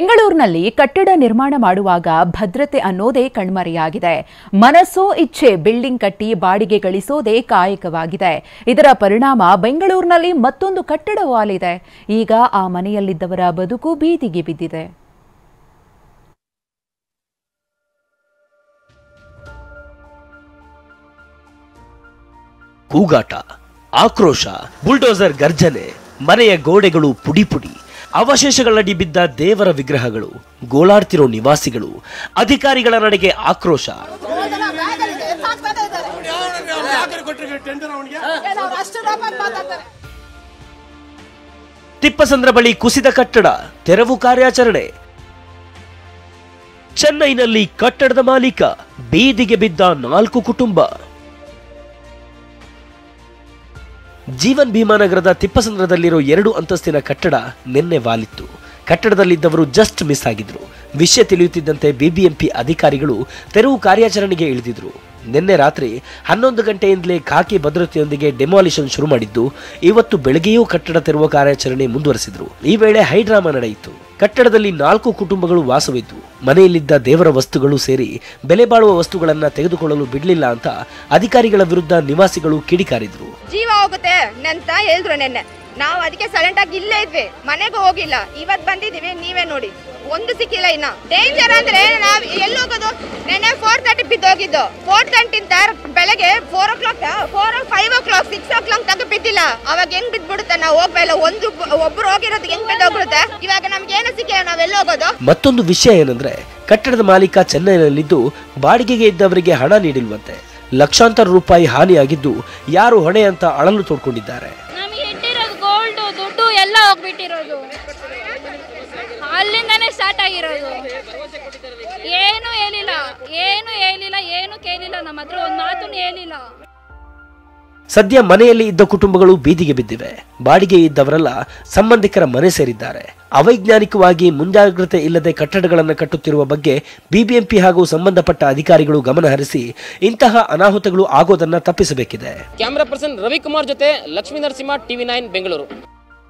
ಬೆಂಗಳೂರಿನಲ್ಲಿ ಕಟ್ಟಡ ನಿರ್ಮಾಣ ಮಾಡುವಾಗ ಭದ್ರತೆ ಅನ್ನೋದೇ ಕಣ್ಮರೆಯಾಗಿದೆ. ಮನಸ್ಸೋ ಇಚ್ಛೆ ಬಿಲ್ಡಿಂಗ್ ಕಟ್ಟಿ ಬಾಡಿಗೆ ಗಳಿಸೋದೇ ಕಾಯಕವಾಗಿದೆ. ಇದರ ಪರಿಣಾಮ ಬೆಂಗಳೂರಿನಲ್ಲಿ ಮತ್ತೊಂದು ಕಟ್ಟಡ ವಾಲಿದೆ. ಈಗ ಆ ಮನೆಯಲ್ಲಿದ್ದವರ ಬದುಕು ಬೀದಿಗೆ ಬಿದ್ದಿದೆ. ಕೂಗಾಟ, ಆಕ್ರೋಶ, ಬುಲ್ಡೋಸರ್ ಗರ್ಜನೆ, ಮನೆಯ ಗೋಡೆಗಳು ಪುಡಿ ಪುಡಿ, ಅವಶೇಷಗಳಡಿ ಬಿದ್ದ ದೇವರ ವಿಗ್ರಹಗಳು, ಗೋಳಾಡ್ತಿರೋ ನಿವಾಸಿಗಳು, ಅಧಿಕಾರಿಗಳ ನಡೆಗೆ ಆಕ್ರೋಶ. ತಿಪ್ಪಸಂದ್ರ ಬಳಿ ಕುಸಿದ ಕಟ್ಟಡ, ತೆರವು ಕಾರ್ಯಾಚರಣೆ. ಚೆನ್ನೈನಲ್ಲಿ ಕಟ್ಟಡದ ಮಾಲೀಕ, ಬೀದಿಗೆ ಬಿದ್ದ 4 ಕುಟುಂಬ. ಜೀವನ್ ಭೀಮಾನಗರದ ತಿಪ್ಪಸಂದ್ರದಲ್ಲಿರೋ 2 ಅಂತಸ್ತಿನ ಕಟ್ಟಡ ನಿನ್ನೆ ವಾಲಿತ್ತು. ಕಟ್ಟಡದಲ್ಲಿದ್ದವರು ಜಸ್ಟ್ ಮಿಸ್ ಆಗಿದ್ರು. ವಿಷಯ ತಿಳಿಯುತ್ತಿದ್ದಂತೆ ಬಿಬಿಎಂಪಿ ಅಧಿಕಾರಿಗಳು ತೆರವು ಕಾರ್ಯಾಚರಣೆಗೆ ಇಳಿದಿದ್ರು. ನಿನ್ನೆ ರಾತ್ರಿ 11 ಗಂಟೆಯಿಂದಲೇ ಖಾಕಿ ಭದ್ರತೆಯೊಂದಿಗೆ ಡೆಮಾಲಿಷನ್ ಶುರು ಮಾಡಿದ್ದು, ಇವತ್ತು ಬೆಳಗ್ಗೆಯೂ ಕಟ್ಟಡ ತೆರವು ಕಾರ್ಯಾಚರಣೆ ಮುಂದುವರೆಸಿದ್ರು. ಈ ವೇಳೆ ಹೈಡ್ರಾಮಾ ನಡೆಯಿತು. ಕಟ್ಟಡದಲ್ಲಿ 4 ಕುಟುಂಬಗಳು ವಾಸವಿದ್ದು, ಮನೆಯಲ್ಲಿದ್ದ ದೇವರ ವಸ್ತುಗಳು ಸೇರಿ ಬೆಲೆ ಬಾಳುವ ವಸ್ತುಗಳನ್ನ ತೆಗೆದುಕೊಳ್ಳಲು ಬಿಡಲಿಲ್ಲ ಅಂತ ಅಧಿಕಾರಿಗಳ ವಿರುದ್ಧ ನಿವಾಸಿಗಳು ಕಿಡಿಕಾರಿದ್ರು. ಜೀವ ಹೋಗುತ್ತೆ ಅಂತ ಹೇಳಿದ್ರು ನಿನ್ನೆ. ನಾವು ಅದಕ್ಕೆ ಸೈಲೆಂಟ್ ಆಗಿ ಇಲ್ಲೇ ಇದ್ವಿ, ಮನೆಗೂ ಹೋಗಿಲ್ಲ. ಇವತ್ತು ಬಂದಿದೀವಿ, ನೀವೇ ನೋಡಿ, ಒಂದು ಸಿಕ್ಕಿಲ್ಲ. ಇನ್ನ ಡೇಂಜರ್ ಅಂದ್ರೆ ನಾವ್ ಎಲ್ಲಿ ಹೋಗೋದು? ನೆನ್ನೆ 4:30 ಬಿದ್ದೋಗಿದ್ದು. 4:30 ಬೆಳಗ್ಗೆ 4 o'clock 5 o'clock 6 o'clock ತನಕ ಬಿದ್ದಿಲ್ಲ. ಅವಾಗ ಹೆಂಗ್ ಬಿದ್ಬಿಡುತ್ತೆ? ನಾವು ಹೋಗ್ಬೇಲ್ಲ, ಒಬ್ರು ಹೋಗಿರೋದು ಹೆಂಗ್ ಬಿದ್ದೋಗ್ಬಿಡುತ್ತೆ? ಇವಾಗ ನಮ್ಗೆ ಏನು ಸಿಕ್ಕಿಲ್ಲ, ನಾವೆಲ್ಲ ಹೋಗೋದು? ಮತ್ತೊಂದು ವಿಷಯ ಏನಂದ್ರೆ, ಕಟ್ಟಡದ ಮಾಲೀಕ ಚೆನ್ನೈನಲ್ಲಿದ್ದು ಬಾಡಿಗೆಗೆ ಇದ್ದವರಿಗೆ ಹಣ ನೀಡಿಲ್ವಂತೆ. ಲಕ್ಷಾಂತರ ರೂಪಾಯಿ ಹಾನಿಯಾಗಿದ್ದು, ಯಾರು ಹೊಣೆ ಅಂತ ಅಳಲು ತೋಡ್ಕೊಂಡಿದ್ದಾರೆ. ದುಡ್ಡು ಎಲ್ಲ ಹೋಗ್ಬಿಟ್ಟಿರೋದು, ಅಲ್ಲಿಂದಾನೇ ಸ್ಟಾರ್ಟ್ ಆಗಿರೋದು. ಏನು ಹೇಳಿಲ್ಲ, ಏನು ಕೇಳಿಲ್ಲ, ನಮ್ಮ ಹತ್ರ ಒಂದು ಮಾತು ಹೇಳಿಲ್ಲ. ಸದ್ಯ ಮನೆಯಲ್ಲಿ ಇದ್ದ ಕುಟುಂಬಗಳು ಬೀದಿಗೆ ಬಿದ್ದಿವೆ. ಬಾಡಿಗೆ ಇದ್ದವರೆಲ್ಲ ಸಂಬಂಧಿಕರ ಮನೆ ಸೇರಿದ್ದಾರೆ. ಅವೈಜ್ಞಾನಿಕವಾಗಿ ಮುಂಜಾಗ್ರತೆ ಇಲ್ಲದೆ ಕಟ್ಟಡಗಳನ್ನು ಕಟ್ಟುತ್ತಿರುವ ಬಗ್ಗೆ ಬಿಬಿಎಂಪಿ ಹಾಗೂ ಸಂಬಂಧಪಟ್ಟ ಅಧಿಕಾರಿಗಳು ಗಮನ ಹರಿಸಿ ಇಂತಹ ಅನಾಹುತಗಳು ಆಗೋದನ್ನ ತಪ್ಪಿಸಬೇಕಿದೆ. ಕ್ಯಾಮರಾ ಪರ್ಸನ್ ರವಿಕುಮಾರ್ ಜೊತೆ ಲಕ್ಷ್ಮೀ ನರಸಿಂಹ, TV9 ಬೆಂಗಳೂರು.